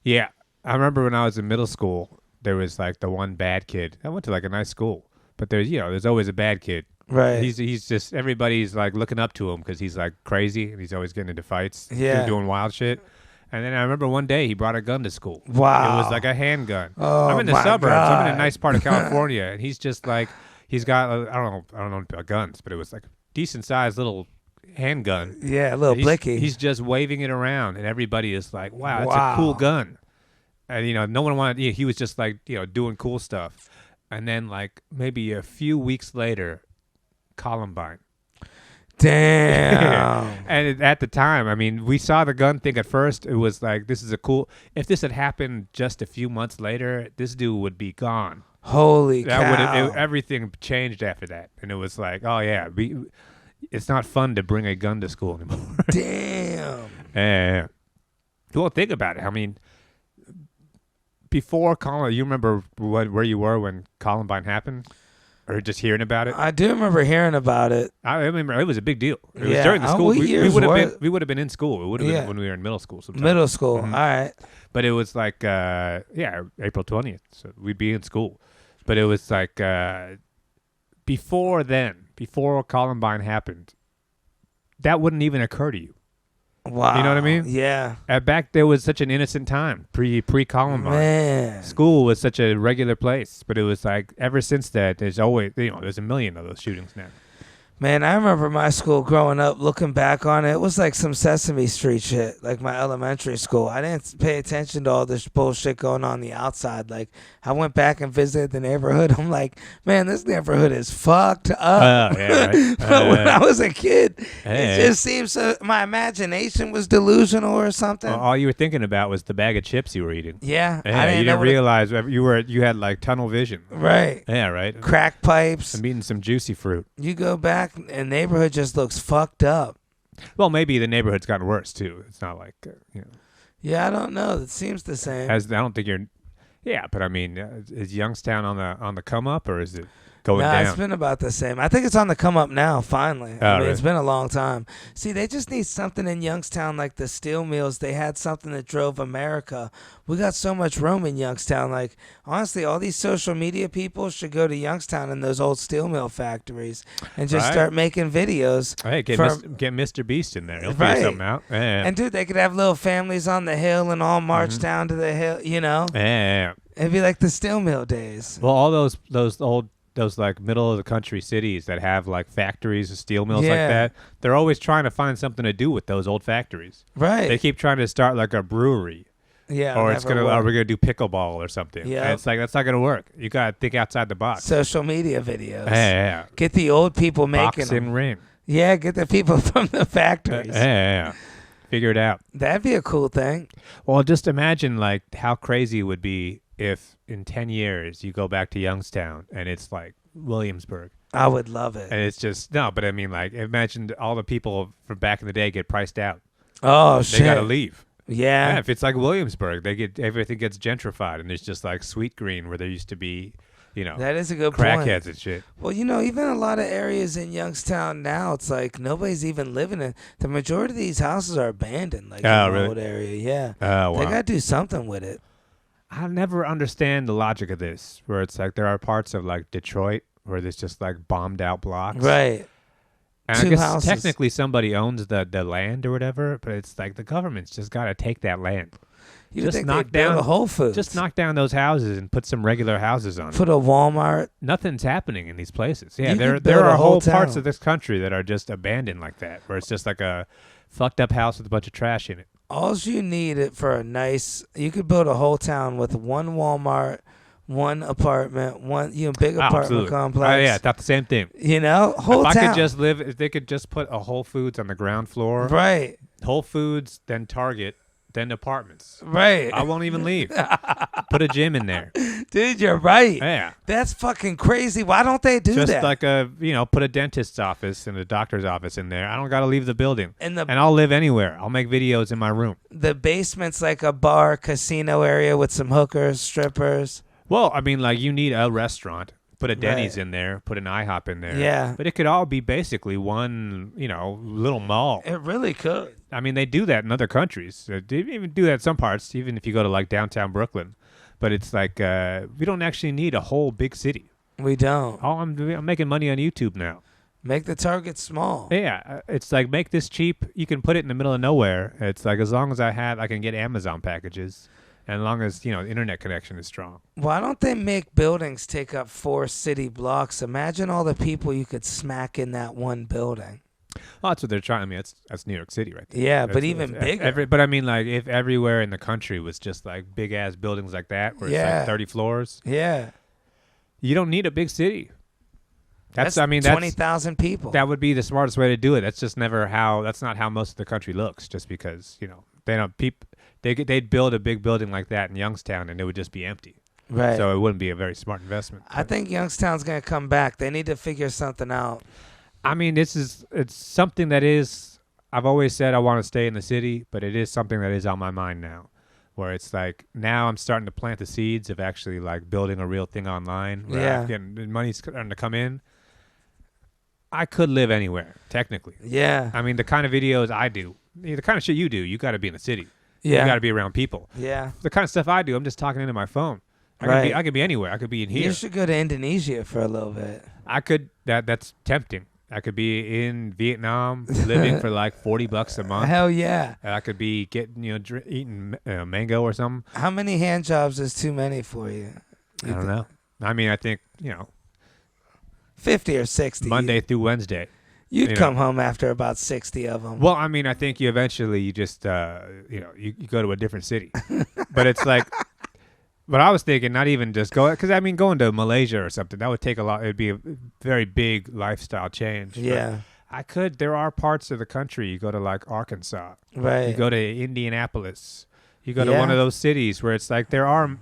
Yeah, I remember when I was in middle school, there was like the one bad kid. I went to like a nice school, but there's always a bad kid. Right. He's just, everybody's like looking up to him because he's like crazy and he's always getting into fights. Yeah. Doing wild shit. And then I remember one day he brought a gun to school. Wow. It was like a handgun. Oh, I'm in the my suburbs. God. I'm in a nice part of California, and he's just like, he's got I don't know about guns, but it was like a decent sized little handgun. Yeah, a little blicky. He's just waving it around, and everybody is like, "Wow, that's a cool gun." And no one wanted. He was just like doing cool stuff. And then like maybe a few weeks later, Columbine. Damn. And at the time, I mean, we saw the gun thing at first. It was like, this is a cool. If this had happened just a few months later, this dude would be gone. Holy cow. Everything changed after that. And it was like, oh, yeah, it's not fun to bring a gun to school anymore. Damn. Yeah. Well, think about it. I mean, before Columbine, you remember where you were when Columbine happened? Or just hearing about it? I do remember hearing about it. I remember it was a big deal. It was Yeah. during the school. What years We would have been in school. It would have Yeah. been when we were in middle school sometime. Middle school. Mhm. All right. But it was like, April 20th. So we'd be in school. But it was like before Columbine happened, that wouldn't even occur to you. Wow. You know what I mean? Yeah. Back there was such an innocent time, pre-Columbine. Man. School was such a regular place. But it was like, ever since that, there's always, there's a million of those shootings now. Man, I remember my school growing up, looking back on it, it was like some Sesame Street shit, like my elementary school. I didn't pay attention to all this bullshit going on the outside. Like, I went back and visited the neighborhood. I'm like, man, this neighborhood is fucked up. Yeah, right. But when I was a kid, Hey. it just seems my imagination was delusional or something. All you were thinking about was the bag of chips you were eating. Yeah. Yeah, you didn't realize you had like tunnel vision. Right. Yeah, right. Crack pipes. I'm eating some juicy fruit. You go back and neighborhood just looks fucked up. Well, maybe the neighborhood's gotten worse too. It's not like Yeah, I don't know. It seems the same. I don't think you're. Yeah, but I mean, is Youngstown on the come up or is it going No, down? it's been about the same. I think it's on the come up now, finally. I mean, really? it's been a long time. See, they just need something in Youngstown like the steel mills. They had something that drove America. We got so much room in Youngstown. Like, honestly, all these social media people should go to Youngstown and those old steel mill factories and just Right. start making videos. Hey, get Mr. Beast in there. He'll Right. figure something out. Yeah. And, dude, they could have little families on the hill and all march down to the hill, you know? Yeah. It'd be like the steel mill days. Well, all those old those like middle of the country cities that have like factories and steel mills like Yeah. that, they're always trying to find something to do with those old factories. Right. They keep trying to start like a brewery. Yeah. Or never we're work. gonna do pickleball or something. Yeah. And it's like that's not gonna work. You gotta think outside the box. Social media videos. Yeah. Get the old people making Boxing them. ring. Yeah, get the people from the factories. Yeah. Figure it out. That'd be a cool thing. Well, just imagine like how crazy it would be if in 10 years you go back to Youngstown and it's like Williamsburg. I would love it. And it's just no, but I mean like imagine all the people from back in the day get priced out. Oh, They shit. gotta leave. Yeah. Yeah, if it's like Williamsburg, everything gets gentrified and there's just like Sweet Green where there used to be, That is a good crackheads point. and shit. Well, even a lot of areas in Youngstown now, it's like nobody's even living in. The majority of these houses are abandoned, like in the really? old area. Yeah. Oh, They wow. got to do something with it. I never understand the logic of this, where it's like there are parts of like Detroit where there's just like bombed out blocks. Right. And I Two guess houses. technically somebody owns the land or whatever, but it's like the government's just got to take that land. You Just think knock they build down- a Whole Foods? Just knock down those houses and put some regular houses on it. Put a Walmart. Nothing's happening in these places. Yeah, You there could build are a whole whole parts town. of this country that are just abandoned like that, where it's just like a fucked up house with a bunch of trash in it. All you need it for a nice. You could build a whole town with one Walmart, one apartment, one big apartment Absolutely. complex. Oh, yeah, I thought the same thing. Whole If I town. could just live, if they could just put a Whole Foods on the ground floor, Right. Whole Foods, then Target, then apartments. Right. I won't even leave. Put a gym in there. Dude, you're right. Yeah. That's fucking crazy. Why don't they do Just that? like put a dentist's office and a doctor's office in there. I don't got to leave the building. And And I'll live anywhere. I'll make videos in my room. the basement's like a bar, casino area with some hookers, strippers. Well, I mean, like you need a restaurant. Put a Denny's Right. in there. Put an IHOP in there. Yeah. But it could all be basically one, little mall. It really could. I mean, they do that in other countries. They even do that in some parts, even if you go to like downtown Brooklyn. But it's like we don't actually need a whole big city. We don't. I'm making money on YouTube now. Make the target small. Yeah, it's like make this cheap. You can put it in the middle of nowhere. It's like as long as I can get Amazon packages, and as long as the internet connection is strong. Why don't they make buildings take up 4 city blocks? Imagine all the people you could smack in that one building. Well, that's what they're trying. I mean, that's New York City, right there. Yeah, but That's- even that's bigger. but I mean, like if everywhere in the country was just like big ass buildings like that, where it's Yeah. like 30 floors, Yeah. you don't need a big city. That's 20,000 people. that would be the smartest way to do it. That's just never how. That's not how most of the country looks. Just because they don't they'd build a big building like that in Youngstown and it would just be empty. right. So it wouldn't be a very smart investment. I think Youngstown's going to come back. They need to figure something out. I mean, it's something that is. I've always said I want to stay in the city, but it is something that is on my mind now. Where it's like now I'm starting to plant the seeds of actually like building a real thing online. Where Yeah. I'm getting money's starting to come in. I could live anywhere technically. Yeah. I mean, the kind of videos I do, the kind of shit you do, you got to be in the city. Yeah. You got to be around people. Yeah. The kind of stuff I do, I'm just talking into my phone. Right. I could be anywhere. I could be in here. You should go to Indonesia for a little bit. I could. That's tempting. I could be in Vietnam living for like $40 a month. Hell yeah. And I could be getting eating mango or something. How many hand jobs is too many for you? I don't know. I mean, I think 50 or 60. Monday through Wednesday. You'd you come know. home after about 60 of them. Well, I mean, I think you eventually you just you go to a different city, but it's like. But I was thinking not even just go because I mean going to Malaysia or something that would take a lot. It'd be a very big lifestyle change. But Yeah. I could. There are parts of the country you go to like Arkansas. Right. You go to Indianapolis. You go to Yeah. one of those cities where it's like there are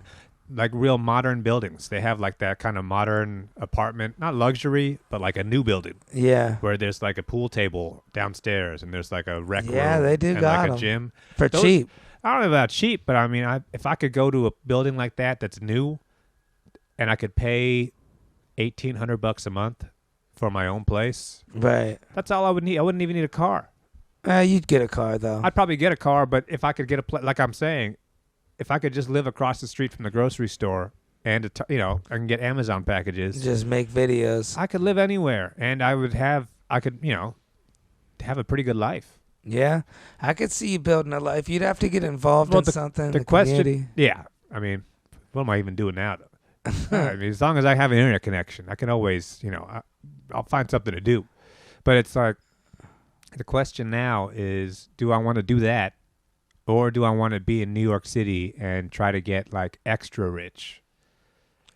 like real modern buildings. They have like that kind of modern apartment, not luxury, but like a new building Yeah. where there's like a pool table downstairs and there's like a rec Yeah, room they do and got like a 'em. gym. For Those- cheap. I don't know about cheap, but I mean, if I could go to a building like that that's new, and I could pay $1,800 a month for my own place, Right. that's all I would need. I wouldn't even need a car. You'd get a car though. I'd probably get a car, but if I could get like I'm saying, if I could just live across the street from the grocery store and I can get Amazon packages, Just make videos. I could live anywhere, and I could have a pretty good life. Yeah. I could see you building a life. You'd have to get involved Well, in something. The the question, community. yeah, I mean, what am I even doing now? I mean, as long as I have an internet connection, I can always, I'll find something to do. But it's like, the question now is, do I want to do that, or do I want to be in New York City and try to get like extra rich?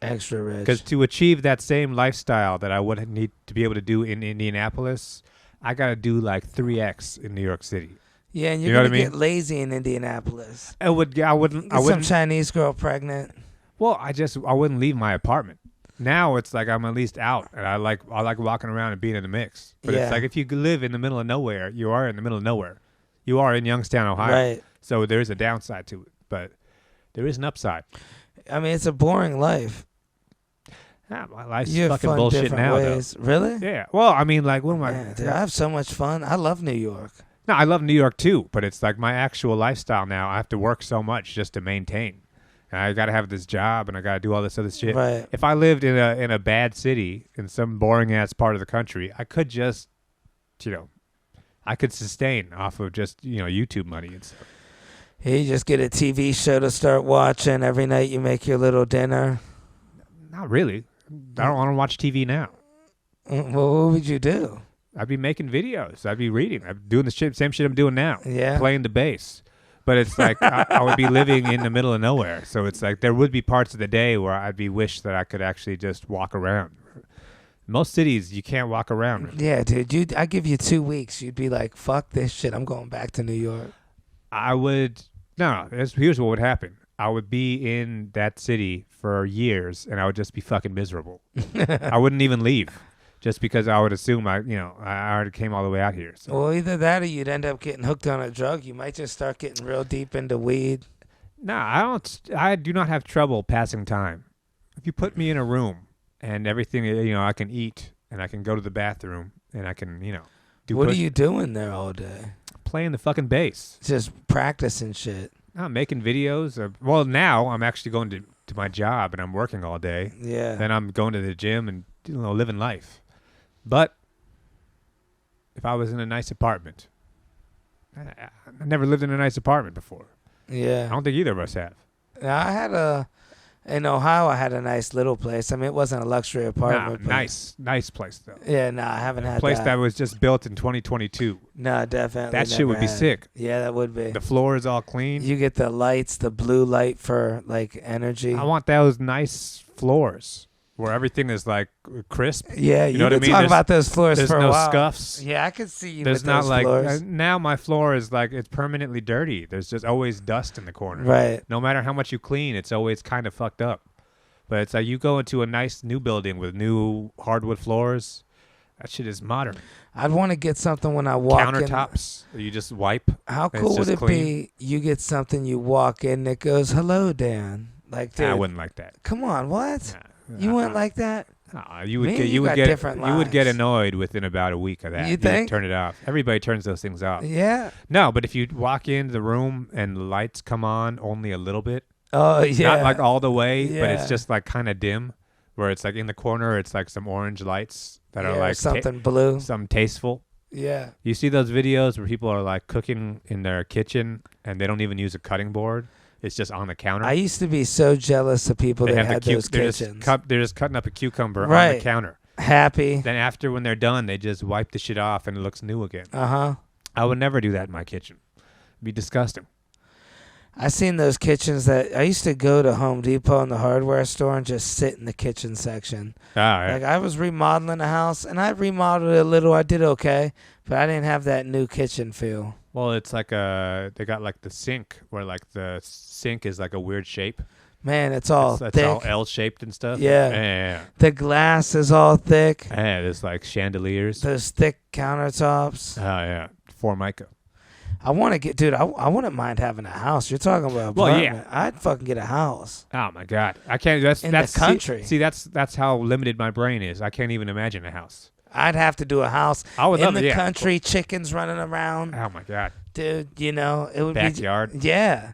Extra rich. Because to achieve that same lifestyle that I would need to be able to do in Indianapolis, I got to do like 3x in New York City. Yeah, and You you're know gonna what I mean? get lazy in Indianapolis. I wouldn't. Get some Chinese girl pregnant. Well, I wouldn't leave my apartment. Now it's like I'm at least out, and I like walking around and being in the mix. But Yeah. it's like if you live in the middle of nowhere, you are in the middle of nowhere. You are in Youngstown, Ohio. Right. So there is a downside to it, but there is an upside. I mean, it's a boring life. My life's You have fucking fun bullshit different now, ways. Really? though. Yeah. Well, I mean, like, what am I? Yeah, dude, I have so much fun. I love New York. No, I love New York too, but it's like my actual lifestyle now. I have to work so much just to maintain. And I got to have this job, and I got to do all this other shit. Right. If I lived in a bad city in some boring ass part of the country, I could just, I could sustain off of just YouTube money and stuff. You just get a TV show to start watching every night. You make your little dinner. Not really. I don't want to watch TV now. Well, what would you do? I'd be making videos. I'd be reading. I'm doing the same shit I'm doing now. Yeah. Playing the bass. But it's like I would be living in the middle of nowhere. So it's like there would be parts of the day where I'd be wish that I could actually just walk around. Most cities, you can't walk around. Yeah, dude. I give you 2 weeks. You'd be like, fuck this shit. I'm going back to New York. I would... No, here's what would happen. I would be in that city for years, and I would just be fucking miserable. I wouldn't even leave. Just because I would assume I already came all the way out here. So. Well, either that or you'd end up getting hooked on a drug. You might just start getting real deep into weed. No, I don't. I do not have trouble passing time. If you put me in a room and everything, I can eat and I can go to the bathroom and I can, do. What are you doing there all day? Playing the fucking bass. Just practicing shit. I'm making videos. Well, now I'm actually going to my job and I'm working all day. Yeah. Then I'm going to the gym and living life. But if I was in a nice apartment, I never lived in a nice apartment before. Yeah. I don't think either of us have. Now, in Ohio, I had a nice little place. I mean, it wasn't a luxury apartment. Nah, but nice place though. Yeah, I haven't had Place that. that was just built in 2022. No, definitely. That shit never would be had. sick. Yeah, that would be. The floor is all clean. You get the lights, the blue light for like energy. I want those nice floors where everything is like crisp. Yeah, You know what I could mean? talk There's- about those floors There's for a no while. scuffs. Yeah, I could see you There's with not those like floors. now my floor is like it's permanently dirty. There's just always dust in the corner. Right. No matter how much you clean, it's always kind of fucked up. But it's like you go into a nice new building with new hardwood floors. That shit is modern. I'd want to get something when I walk in. Countertops that you just wipe. How it's cool would just it clean. be? You get something, you walk in, that goes, "Hello, Dan." Like, dude, I wouldn't like that. come on, what? Nah, You wouldn't like that? You would Me, get you you would got get different you would get lives. annoyed within about a week of that. You You'd think? turn it off. Everybody turns those things off. Yeah. No, but if you walk into the room and the lights come on only a little bit, Oh, yeah. not like all the way, but Yeah. it's just like kind of dim, where it's like in the corner, it's like some orange lights that Yeah, are or like something blue. some tasteful. Yeah. You see those videos where people are like cooking in their kitchen and they don't even use a cutting board. It's just on the counter. I used to be so jealous of people They that have had the those they're kitchens. they're just cutting up a cucumber on the Right. counter. Happy. Then after when they're done, they just wipe the shit off and it looks new again. Uh-huh. I would never do that in my kitchen. It'd be disgusting. I seen those kitchens that I used to go to Home Depot in the hardware store and just sit in the kitchen section. Like I was remodeling a house and I remodeled it a little. I did okay, but I didn't have that new kitchen feel. Well, it's like they got like the sink where like the sink is like a weird shape. Man, it's all That's thick. all L-shaped and stuff. Yeah. Yeah. The glass is all thick. Yeah, there's like chandeliers. Those thick countertops. Oh, yeah. Formica. I want to get, dude. I wouldn't mind having a house. You're talking about Well, apartment. I'd fucking get a house Oh, my God. I can't. That's in the country. See, that's how limited my brain is. I can't even imagine a house. I'd have to do a house I would in love the it, yeah. country. Chickens running around, Oh, my God. dude. You know, it would Backyard. be. Yeah.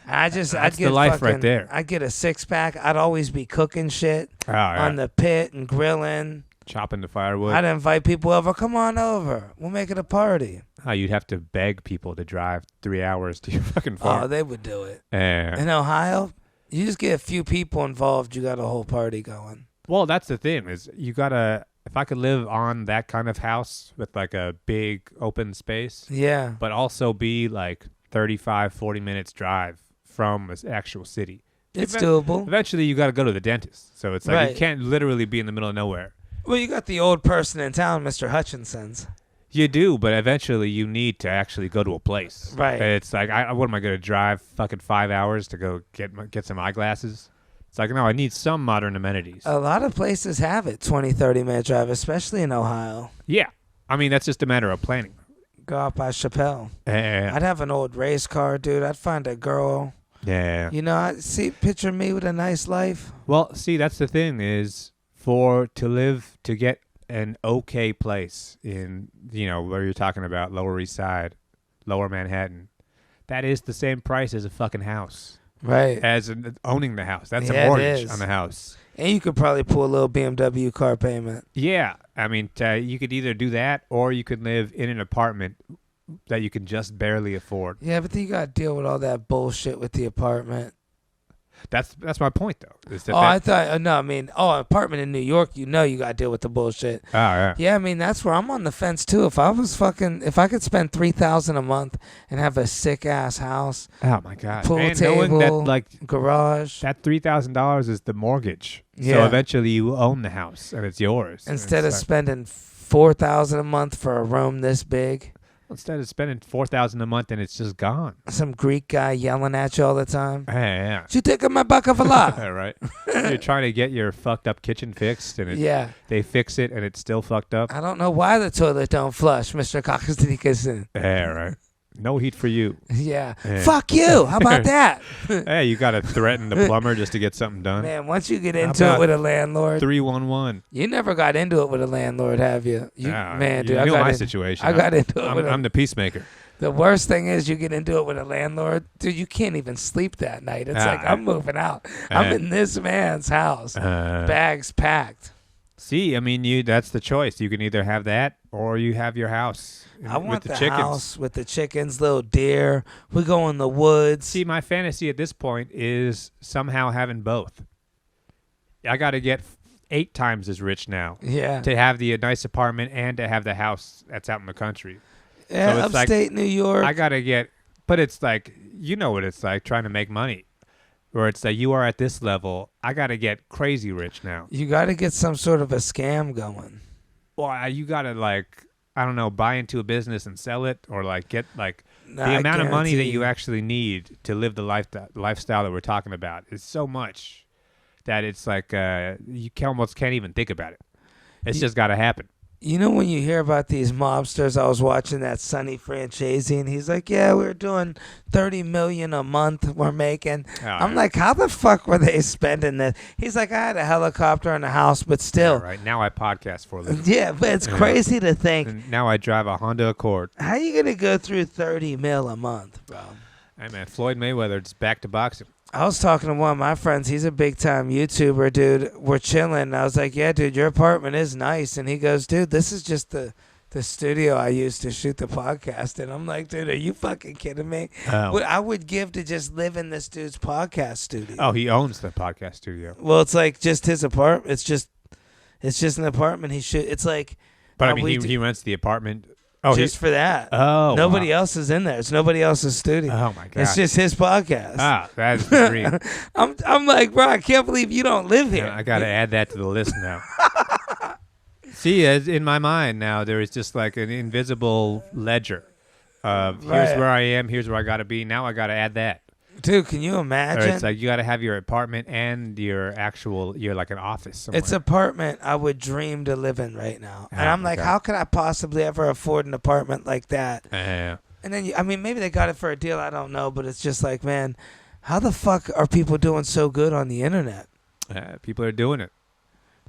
I'd That's get the life fucking, right there. I'd get a 6-pack. I'd always be cooking shit Oh, yeah. on the pit and grilling. Chopping the firewood. I'd invite people over. Come on over. We'll make it a party. Oh, you'd have to beg people to drive 3 hours to your fucking Oh, farm. they would do it. Yeah. In Ohio, you just get a few people involved. You got a whole party going. Well, that's the thing is you gotta. If I could live on that kind of house with like a big open space, Yeah. but also be like 35, 40 minutes drive from an actual city. It's Even- doable. Eventually, you got to go to the dentist. So it's like Right. you can't literally be in the middle of nowhere. Well, you got the old person in town, Mr. Hutchinson's. You do, but eventually you need to actually go to a place. Right. It's like, what am I going to drive fucking 5 hours to go get some eyeglasses? It's like, no, I need some modern amenities. A lot of places have it, 20, 30-minute drive, especially in Ohio. Yeah. I mean, that's just a matter of planning. Go out by Chappelle. Yeah. I'd have an old race car, dude. I'd find a girl. Yeah. You know, picture me with a nice life. Well, see, that's the thing is to get an okay place in, where you're talking about Lower East Side, Lower Manhattan, that is the same price as a fucking house. Right. As owning the house. That's Yeah, a it mortgage is. on the house. And you could probably pull a little BMW car payment. Yeah. I mean, you could either do that or you could live in an apartment that you can just barely afford. Yeah, but then you got to deal with all that bullshit with the apartment. That's my point, though. Is that I thought, no, I mean, apartment in New York, you got to deal with the bullshit. Oh, yeah. Yeah, I mean, that's where I'm on the fence, too. If I could spend $3,000 a month and have a sick-ass house, Oh, my God. pool and table, knowing that, like, garage, that $3,000 is the mortgage. So Yeah. eventually you own the house and it's yours. And instead of it's like- spending $4,000 a month for a room this big, instead of spending $4,000 a month and it's just gone. some Greek guy yelling at you all the time. Yeah. You taking my buck of a lot? Yeah, right. You're trying to get your fucked up kitchen fixed and Yeah. they fix it and it's still fucked up. I don't know why the toilet don't flush, Mr. Kakasdikasin. Yeah, right. No heat for you. Yeah. Yeah. Fuck you. How about that? Hey, you got to threaten the plumber just to get something done. Man, once you get How into it about with a landlord, 311. you never got into it with a landlord, have you? Man, dude, you I know got my in- situation. I got into it I'm, with I'm the peacemaker. the worst thing is you get into it with a landlord, dude. You can't even sleep that night. It's like I'm moving out. I'm in this man's house, bags packed. See, I mean, that's the choice. You can either have that or you have your house. I want with the chickens. house with the chickens, little deer. We go in the woods. See, my fantasy at this point is somehow having both. I got to get 8 times as rich now Yeah, to have the nice apartment and to have the house that's out in the country. yeah. so it's like- Upstate New York. I got to get, but it's like, you know what it's like trying to make money. Where it's like, you are at this level, I got to get crazy rich now. You got to get some sort of a scam going. Well, you got to like, I don't know, buy into a business and sell it, or like get like Nah, the I amount of money that guarantee you actually need to live the lifestyle that we're talking about is so much that it's like you almost can't even think about it. It's just got to happen. You know, when you hear about these mobsters, I was watching that Sonny Francesi, and he's like, yeah, we're doing $30 million a month we're making. Oh, I'm yeah. like, how the fuck were they spending this? He's like, I had a helicopter and a house, but still. Yeah, right now I podcast for a living. Yeah, but it's crazy to think, And now I drive a Honda Accord. how you going to go through 30 mil a month, bro? Hey man, Floyd Mayweather, it's back to boxing. I was talking to one of my friends. He's a big-time YouTuber, dude. We're chilling. I was like, yeah, dude, your apartment is nice. And he goes, dude, this is just the studio I used to shoot the podcast. And I'm like, dude, are you fucking kidding me? What I would give to just live in this dude's podcast studio. Oh, he owns the podcast studio. Well, it's like just his apartment. It's just an apartment he should. It's like, But I we mean, d- he rents the apartment. Oh, just for that. Oh, Nobody wow. else is in there. It's nobody else's studio. Oh my god. It's just his podcast. Ah, that's the dream. I'm like, bro, I can't believe you don't live here. Yeah, I got to add that to the list now. See, as in my mind now, there is just like an invisible ledger of here's Right. where I am, here's where I got to be. Now I got to add that. Dude, can you Or imagine? it's like you got to have your apartment and your like an office somewhere. It's apartment I would dream to live in right now. And Oh, I'm like, okay. how could I possibly ever afford an apartment like that? Yeah. And then, I mean, maybe they got it for a deal. I don't know. But it's just like, man, how the fuck are people doing so good on the internet? People are doing it.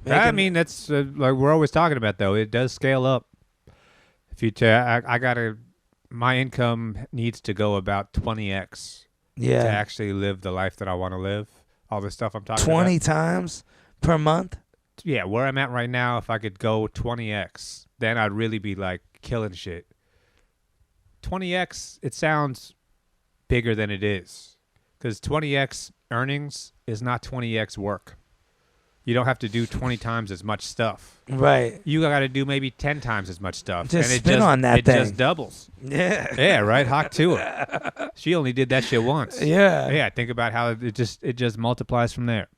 Making- I mean, that's like we're always talking about, though. It does scale up. If you, my income needs to go about 20x to Yeah. actually live the life that I want to live. All the stuff I'm talking 20 about. times per month? Yeah, where I'm at right now, if I could go 20x, then I'd really be like killing shit. 20x, it sounds bigger than it is. Because 20x earnings is not 20x work. You don't have to do 20 times as much stuff. Right. You got to do maybe 10 times as much stuff. Just and spin on that it thing. just doubles. Yeah. Yeah, right? Hawk to it. She only did that shit once. Yeah. Yeah, think about how it just multiplies from there.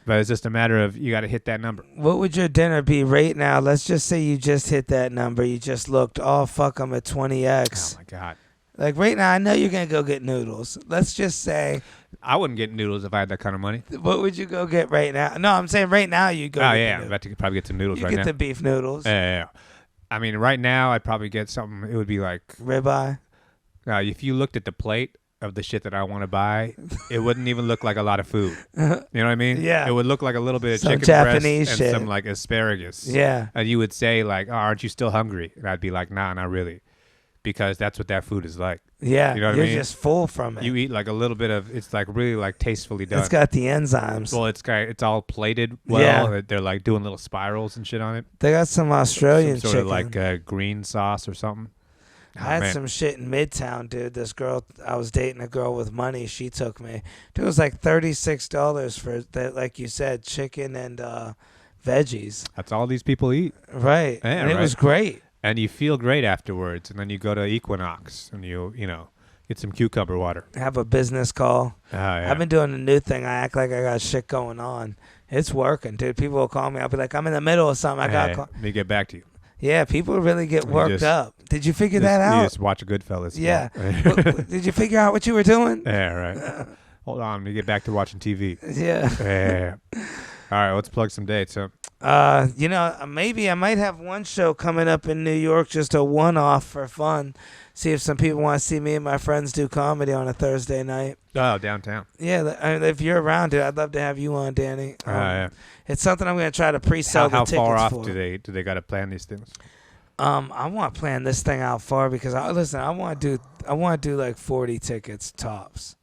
But it's just a matter of you got to hit that number. What would your dinner be right now? Let's just say you just hit that number. You just looked, oh, fuck, I'm at 20x. Oh, my God. Like right now, I know you're going to go get noodles. Let's just say, I wouldn't get noodles if I had that kind of money. what would you go get right now? No, I'm saying right now you go Oh, get yeah. the I'm noodles. about to probably get some noodles You right get now. the beef noodles, Yeah. I mean, right now, I'd probably get something. It would be like, ribeye. if you looked at the plate of the shit that I want to buy, it wouldn't even look like a lot of food. You know what I mean? Yeah. It would look like a little bit of Some chicken Japanese breast shit. and some like asparagus. Yeah. And you would say like, oh, aren't you still hungry? And I'd be like, nah, not really. Because that's what that food is like. Yeah. You know what I You're mean? just full from it. You eat like a little bit of, it's like really like tastefully done. It's got the enzymes. Well, it's all plated well. Yeah. They're like doing little spirals and shit on it. They got some Australian Some sort chicken. of like green sauce or something. I had man. some shit in Midtown, dude. This girl, I was dating a girl with money. She took me. Dude, it was like $36 for that, like you said, chicken and veggies. That's all these people eat. Right. Yeah, and it right. was great. And you feel great afterwards. And then you go to Equinox and you get some cucumber water. Have a business call. Oh, yeah. I've been doing a new thing. I act like I got shit going on. It's working, dude. People will call me. I'll be like, I'm in the middle of something. I got Hey, call. let me get back to you. Yeah, people really get worked just- up. Did you figure that You out? just watch Goodfellas. Yeah. Well, Did you figure out what you were doing? yeah, right. Hold on. Let me get back to watching TV. Yeah. Yeah. All right, let's plug some dates. Huh? Maybe I might have one show coming up in New York, just a one-off for fun. See if some people want to see me and my friends do comedy on a Thursday night. Oh, downtown. Yeah, if you're around, dude, I'd love to have you on, Danny. Yeah. It's something I'm going to try to pre-sell How the tickets far off for. do they got to plan these things? I want to plan this thing out far because I want to do like 40 tickets tops.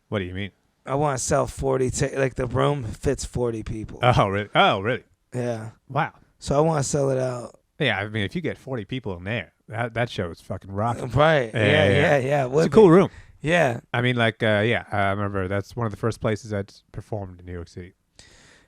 What do you mean? I want to sell 40 tickets. Like the room fits 40 people. Oh, really? Oh, really? Yeah. Wow. So I want to sell it out. Yeah, I mean, if you get 40 people in there, that show is fucking rocking. Right. Yeah. It's a cool room. Yeah. I mean, I remember that's one of the first places I performed in New York City.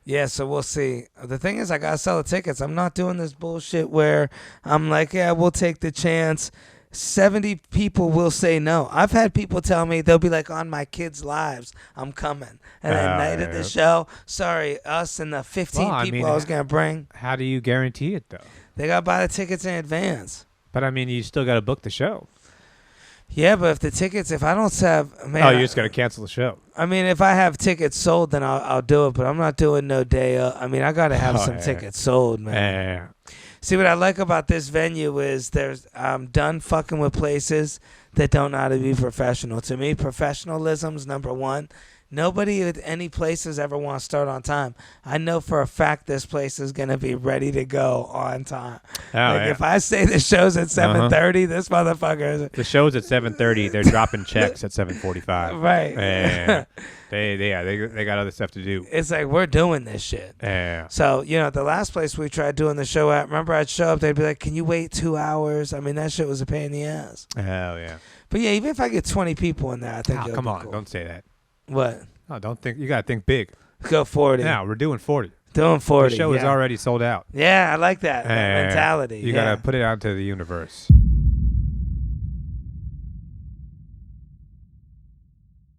Yeah, so we'll see. The thing is, I got to sell the tickets. I'm not doing this bullshit where I'm like, yeah, we'll take the chance. 70 people will say no. I've had people tell me, they'll be like, on my kids' lives, I'm coming. And at night of the show, sorry, us and the 15 people I was going to bring, How do you guarantee it, though? they got to buy the tickets in advance. But, I mean, you still got to book the show. Yeah, but if I don't have, man. You just got to cancel the show. I mean, if I have tickets sold, then I'll do it. But I'm not doing no day. I mean, I got to have some tickets sold, man. Yeah. See, what I like about this venue is I'm done fucking with places that don't know how to be professional. To me, professionalism's number one. Nobody at any places ever want to start on time. I know for a fact this place is going to be ready to go on time. If I say the show's at 7:30, this motherfucker is... The show's at 7:30. They're dropping checks at 7:45. Right. Yeah. They got other stuff to do. It's like, we're doing this shit. Yeah. So, the last place we tried doing the show at, remember I'd show up, they'd be like, can you wait 2 hours? I mean, that shit was a pain in the ass. Hell yeah. But yeah, even if I get 20 people in there, I think it'll come be on. cool. Don't say that. What? No, don't think. You got to think big. Go 40. Now, we're doing 40. Doing 40. The show is already sold out. Yeah, I like that mentality. You yeah. got to put it out to the universe.